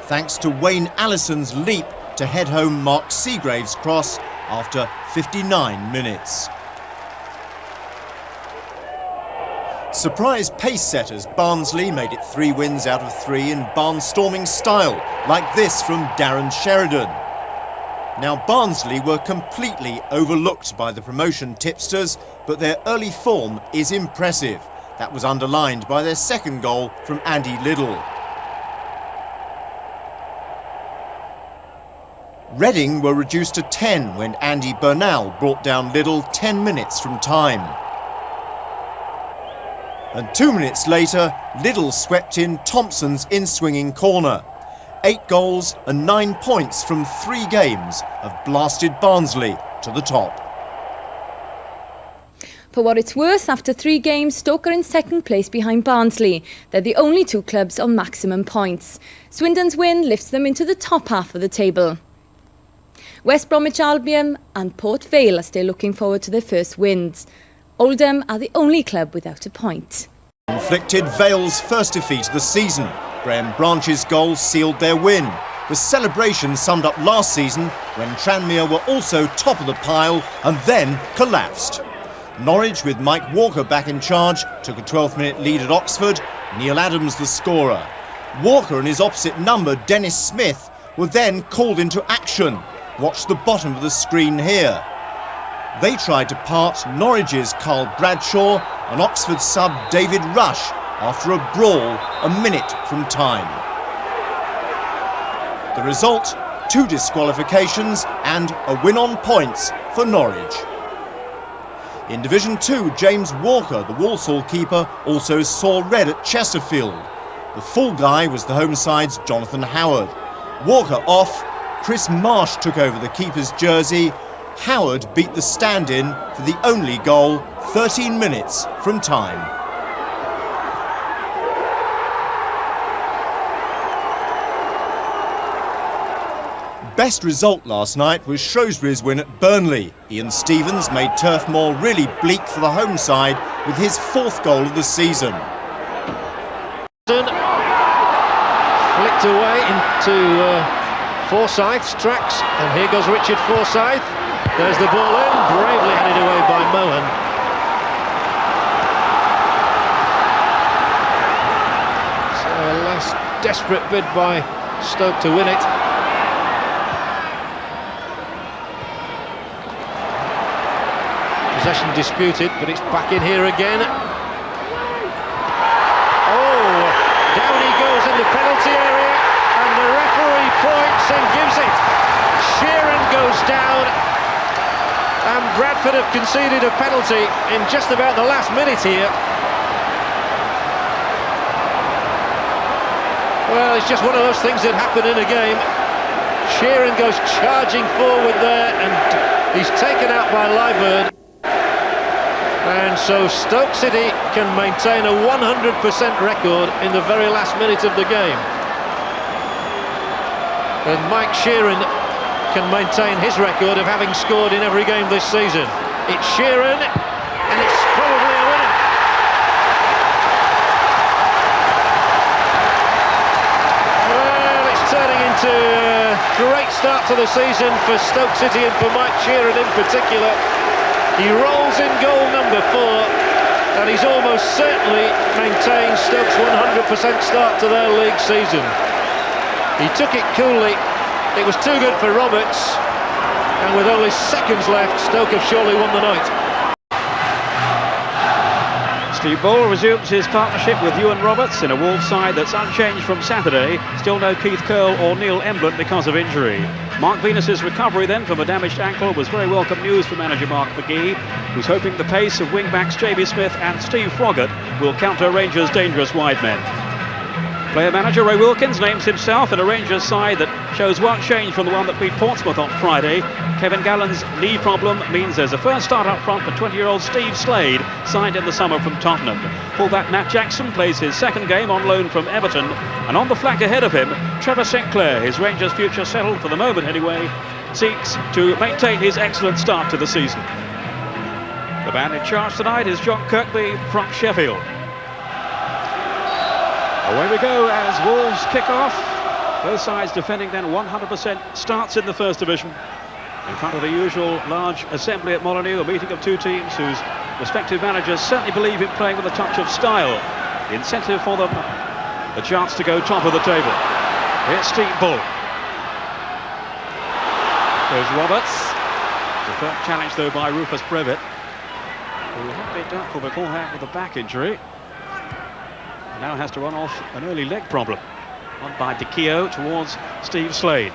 thanks to Wayne Allison's leap to head home Mark Seagrave's cross after 59 minutes. Surprise pace setters Barnsley made it 3 wins out of 3 in barnstorming style, like this from Darren Sheridan. Now Barnsley were completely overlooked by the promotion tipsters, but their early form is impressive. That was underlined by their second goal from Andy Liddell. Reading were reduced to 10 when Andy Bernal brought down Liddell 10 minutes from time. And 2 minutes later, Liddell swept in Thompson's in-swinging corner. 8 goals and 9 points from 3 games have blasted Barnsley to the top. For what it's worth, after 3 games, Stoke are in second place behind Barnsley. They're the only 2 clubs on maximum points. Swindon's win lifts them into the top half of the table. West Bromwich Albion and Port Vale are still looking forward to their first wins. Oldham are the only club without a point. Inflicted Vale's first defeat of the season. Graham Branch's goal sealed their win. The celebration summed up last season when Tranmere were also top of the pile and then collapsed. Norwich, with Mike Walker back in charge, took a 12-minute lead at Oxford. Neil Adams the scorer. Walker and his opposite number, Dennis Smith, were then called into action. Watch the bottom of the screen here. They tried to part Norwich's Carl Bradshaw and Oxford sub David Rush after a brawl a minute from time. The result, 2 disqualifications and a win on points for Norwich. In Division 2, James Walker, the Walsall keeper, also saw red at Chesterfield. The full guy was the home side's Jonathan Howard. Walker off, Chris Marsh took over the keeper's jersey. Howard beat the stand-in for the only goal 13 minutes from time. Best result last night was Shrewsbury's win at Burnley. Ian Stevens made Turf Moor really bleak for the home side with his 4th goal of the season. Flicked away into Forsyth's tracks, and here goes Richard Forsyth. There's the ball in, bravely headed away by Mohan. So a last desperate bid by Stoke to win it. Possession disputed, but it's back in here again. Oh, down he goes in the penalty area, and the referee points and gives it. Sheeran goes down, and Bradford have conceded a penalty in just about the last minute here. Well, it's just one of those things that happen in a game. Sheeran goes charging forward there, and he's taken out by Liebert. And so Stoke City can maintain a 100% record in the very last minute of the game. And Mike Sheeran can maintain his record of having scored in every game this season. It's Sheeran, and it's probably a winner. Well, it's turning into a great start to the season for Stoke City and for Mike Sheeran in particular. He rolls in goal number 4, and he's almost certainly maintained Stoke's 100% start to their league season. He took it coolly. It was too good for Roberts, and with only seconds left, Stoke have surely won the night. Steve Bull resumes his partnership with Ewan Roberts in a Wolves side that's unchanged from Saturday. Still no Keith Curle or Neil Emblant because of injury. Mark Venus's recovery then from a damaged ankle was very welcome news for manager Mark McGee, who's hoping the pace of wing-backs JB Smith and Steve Froggatt will counter Rangers' dangerous wide men. Player-manager Ray Wilkins names himself in a Rangers side that shows one change from the one that beat Portsmouth on Friday. Kevin Gallen's knee problem means there's a first start up front for 20-year-old Steve Slade, signed in the summer from Tottenham. Fullback Matt Jackson plays his second game on loan from Everton, and on the flank ahead of him, Trevor St Clair, his Rangers future settled for the moment anyway, seeks to maintain his excellent start to the season. The man in charge tonight is John Kirkby from Sheffield. Away we go as Wolves kick off. Both sides defending then 100% starts in the First Division. In front of the usual large assembly at Molineux, a meeting of two teams whose respective managers certainly believe in playing with a touch of style. The incentive for them, a chance to go top of the table. Here's Steve Bull. There's Roberts. The first challenge though by Rufus Brevitt, who had been doubtful beforehand with a back injury. Now has to run off an early leg problem. On by De Keo towards Steve Slade.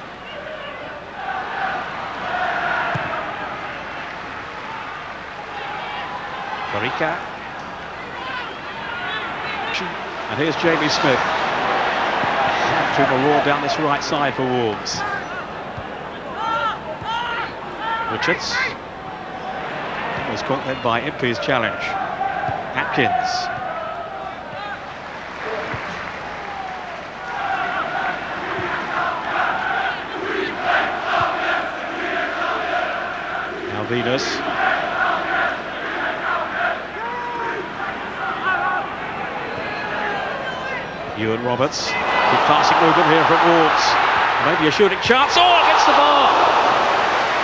Corica. And here's Jamie Smith. To a roar down this right side for Wolves. Richards. Was caught then by Impey's challenge. Atkins. Now Venus. Ewan Roberts. Good passing movement here from Wolves. Maybe a shooting chance. Oh, against the bar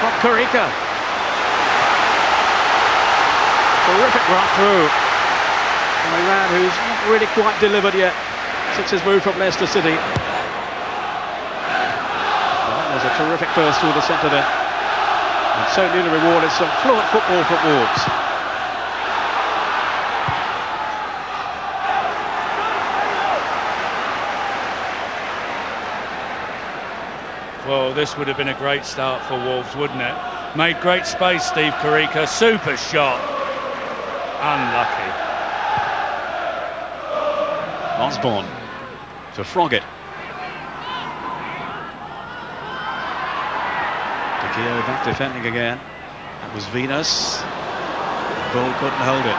from Corica. Terrific run through. And a man who's not really quite delivered yet since his move from Leicester City. Well, that was a terrific burst through the centre there. And so nearly rewarded some fluent football from Wolves. Well, this would have been a great start for Wolves, wouldn't it? Made great space, Steve Corica. Super shot. Unlucky. Osborne to Froggatt. De Keo back defending again. That was Venus. Bull couldn't hold it.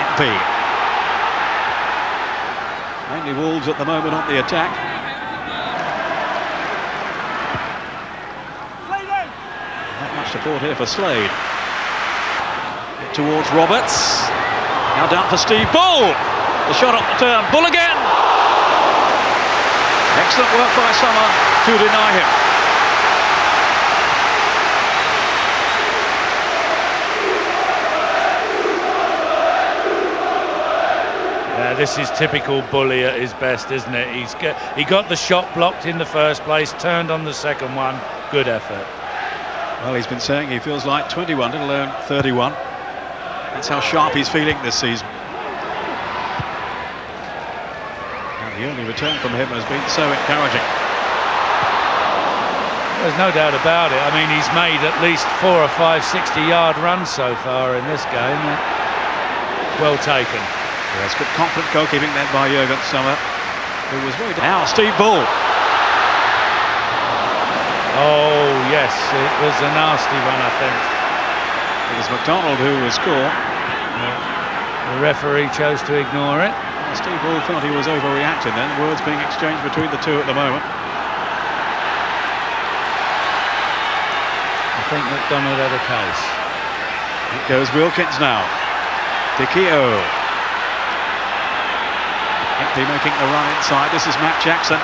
Impey. Mainly Wolves at the moment on the attack. Support here for Slade. Towards Roberts. Now down for Steve Bull. The shot up the turn. Bull again. Excellent work by Summer to deny him. Yeah, this is typical Bully at his best, isn't it? He got the shot blocked in the first place, turned on the second one. Good effort. Well, he's been saying he feels like 21, let alone 31. That's how sharp he's feeling this season. And the early return from him has been so encouraging. There's no doubt about it. I mean, he's made at least 4 or 5 60-yard runs so far in this game. Well taken. Yes, good confident goalkeeping then by Jürgen Sommer, who was very... Now, Steve Bull. Oh, yes, it was a nasty one, I think. It was McDonald who was scored. The referee chose to ignore it. Steve Bull felt he was overreacting then. Words being exchanged between the two at the moment. I think McDonald had a case. It goes Wilkins now. De Keo. Empty making the run inside. This is Matt Jackson.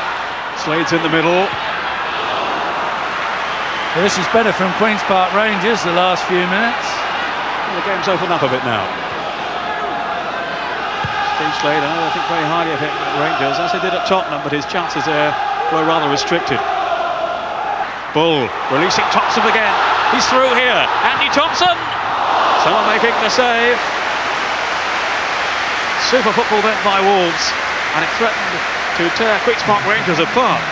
Slade's in the middle. Well, this is better from Queen's Park Rangers the last few minutes. Well, the game's opened up a bit now. Steve Slade, I think very highly of him at Rangers, as he did at Tottenham, but his chances there were rather restricted. Bull releasing Thompson again. He's through here. Andy Thompson. Someone making the save. Super football then by Wolves, and it threatened to tear Queen's Park Rangers apart.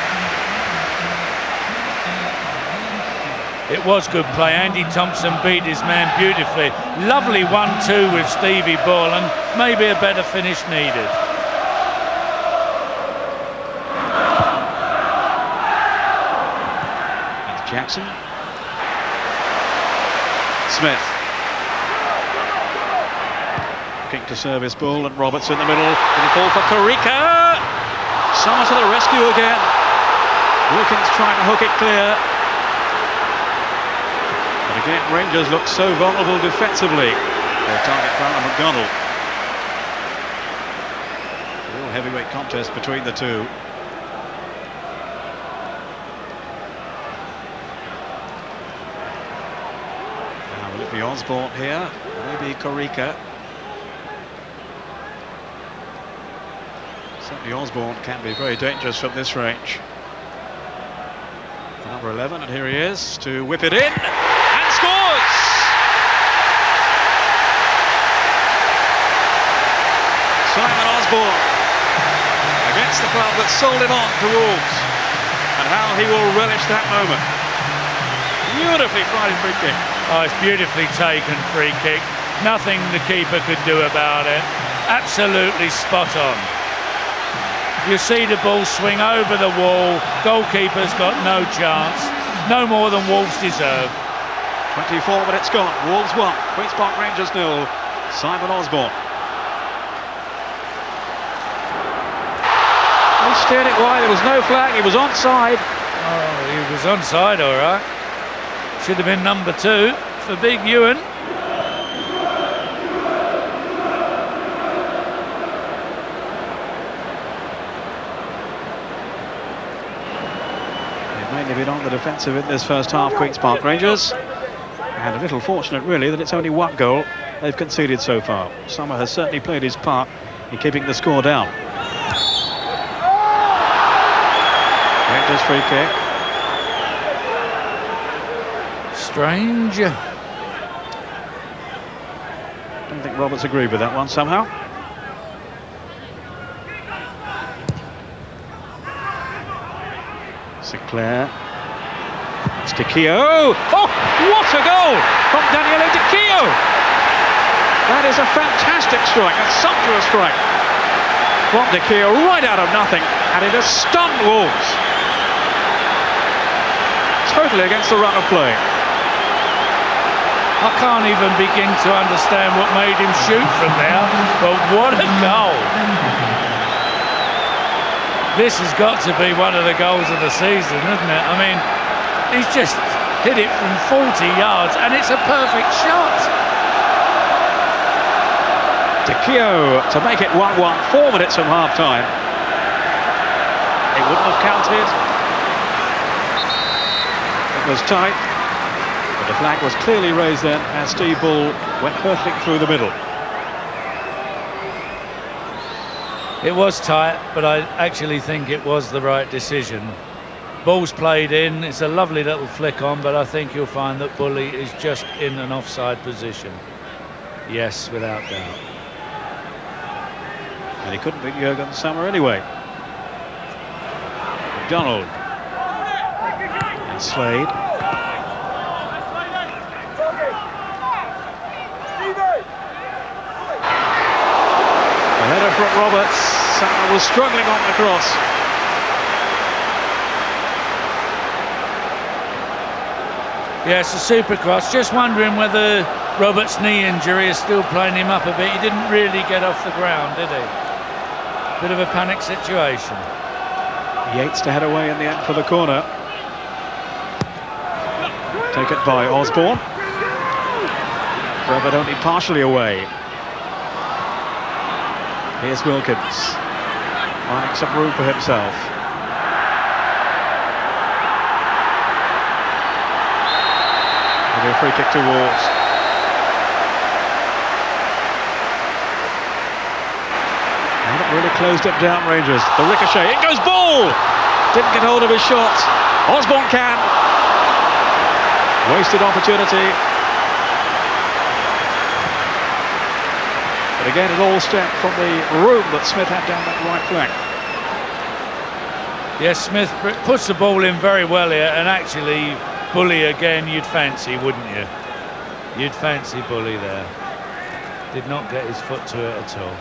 It was good play. Andy Thompson beat his man beautifully. Lovely 1-2 with Stevie Bull, and maybe a better finish needed. That's Jackson. Smith. Looking to service Bull, and Roberts in the middle. Did he fall for Corica? Summer to the rescue again. Wilkins trying to hook it clear. But again, Rangers look so vulnerable defensively. Their target found on McDonald. A real heavyweight contest between the two. Certainly Osborne here, maybe Korika. Certainly Osborne can be very dangerous from this range. Number 11, and here he is to whip it in, and scores! Simon Osborne against the club that sold him on to Wolves, and how he will relish that moment. Beautifully flighted free kick. Oh, it's beautifully taken free kick. Nothing the keeper could do about it. Absolutely spot on. You see the ball swing over the wall. Goalkeeper's got no chance. No more than Wolves deserve. 24 minutes gone. Wolves 1, Queen's Park Rangers 0. Simon Osborne. He steered it wide. There was no flag. He was onside. Oh, he was onside, all right. Should have been number 2 for Big Ewan. They've been on the defensive in this first half, Queen's Park Rangers, and a little fortunate really that it's only 1 goal they've conceded so far. Summer has certainly played his part in keeping the score down. Rangers free kick. Strange. Don't think Roberts agreed with that one somehow. Sinclair. It's De Keo. Oh, what a goal from Daniele De Keo! That is a fantastic strike, a sumptuous strike from De Keo right out of nothing, and it has stunned Wolves. Totally against the run of play. I can't even begin to understand what made him shoot from there, but what a goal! This has got to be one of the goals of the season, isn't it? I mean, he's just hit it from 40 yards, and it's a perfect shot. De Keo to make it 1-1, 4 minutes from half-time. It wouldn't have counted. It was tight, but the flag was clearly raised then as Steve Bull went hurtling through the middle. It was tight, but I actually think it was the right decision. Ball's played in, it's a lovely little flick on, but I think you'll find that Bully is just in an offside position. Yes, without doubt. And he couldn't beat Jurgen Sommer anyway. McDonald. And Slade. A header from Roberts. Sommer was struggling on the cross. Yes, a super cross. Just wondering whether Roberts' knee injury is still playing him up a bit. He didn't really get off the ground, did he? Bit of a panic situation. Yates to head away in the end for the corner. Take it by Osborne. Bradford only partially away. Here's Wilkins, finding some room for himself. Maybe a free kick to Wolves. They haven't really closed it down, Rangers. The ricochet, it goes Ball! Didn't get hold of his shot. Osborne can. Wasted opportunity. But again, it all stemmed from the room that Smith had down that right flank. Yes, Smith puts the ball in very well here, and actually, Bully again, you'd fancy, wouldn't you? You'd fancy Bully there. Did not get his foot to it at all.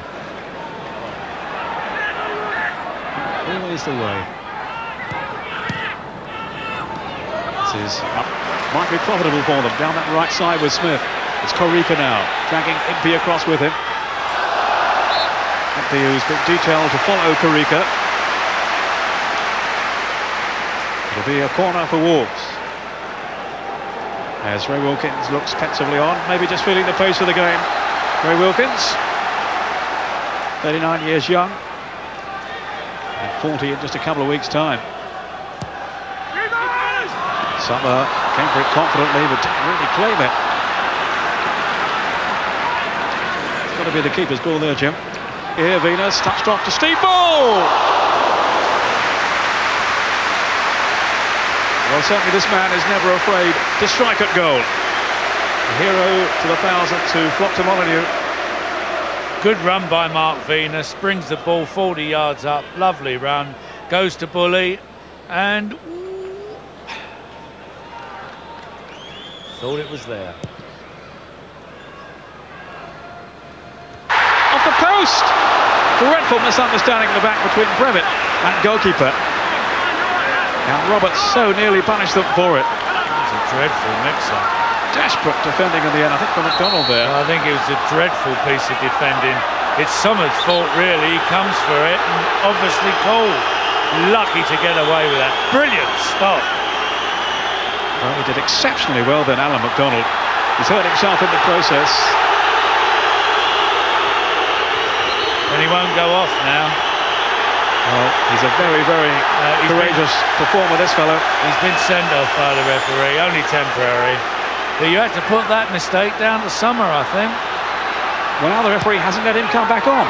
Always the way. This is might be profitable for them. Down that right side with Smith. It's Korika now, dragging Impey across with him. Impey, who's been detailed to follow Korika. It'll be a corner for Wolves. As Ray Wilkins looks pensively on, maybe just feeling the pace of the game. Ray Wilkins, 39 years young, and 40 in just a couple of weeks' time. Summer came for it confidently, but didn't really claim it. got to be the keeper's goal there, Jim. Here, Venus touched off to Steve Ball. Well, certainly this man is never afraid to strike at goal. A hero to the thousands who flock to Molyneux. Good run by Mark Venus, brings the ball 40 yards up, lovely run, goes to Bully, and thought it was there. Off the post! Dreadful misunderstanding in the back between Brevitt and goalkeeper. And Roberts so nearly punished them for it. It's a dreadful mix-up. Desperate defending in the end, I think, from McDonald there. I think it was a dreadful piece of defending. It's Summers' fault, really. He comes for it, and obviously Cole lucky to get away with that. Brilliant stop. Well, he did exceptionally well then, Alan McDonald. He's hurt himself in the process. And he won't go off now. Well, he's a very, very courageous performer, this fellow. He's been sent off by the referee, only temporary. But you had to put that mistake down to Summer, I think. Well, now the referee hasn't let him come back on.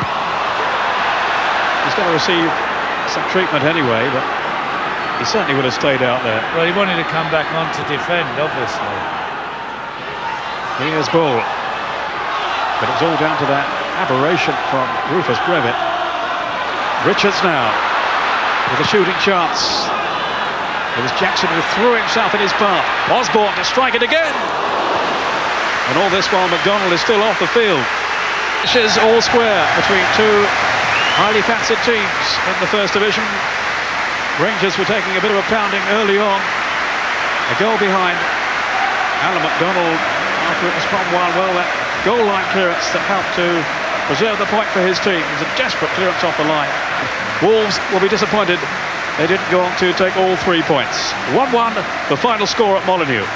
He's going to receive some treatment anyway, but he certainly would have stayed out there. Well, he wanted to come back on to defend, obviously. Here's Ball. But it's all down to that aberration from Rufus Brevitt. Richards now with a shooting chance. It was Jackson who threw himself in his path. Osborne to strike it again. And all this while McDonald is still off the field. Matches all square between two highly fancied teams in the First Division. Rangers were taking a bit of a pounding early on. A goal behind. Alan McDonald, after it was from well, that goal line clearance that helped to preserve the point for his team. It was a desperate clearance off the line. Wolves will be disappointed they didn't go on to take all 3 points. 1-1, the final score at Molyneux.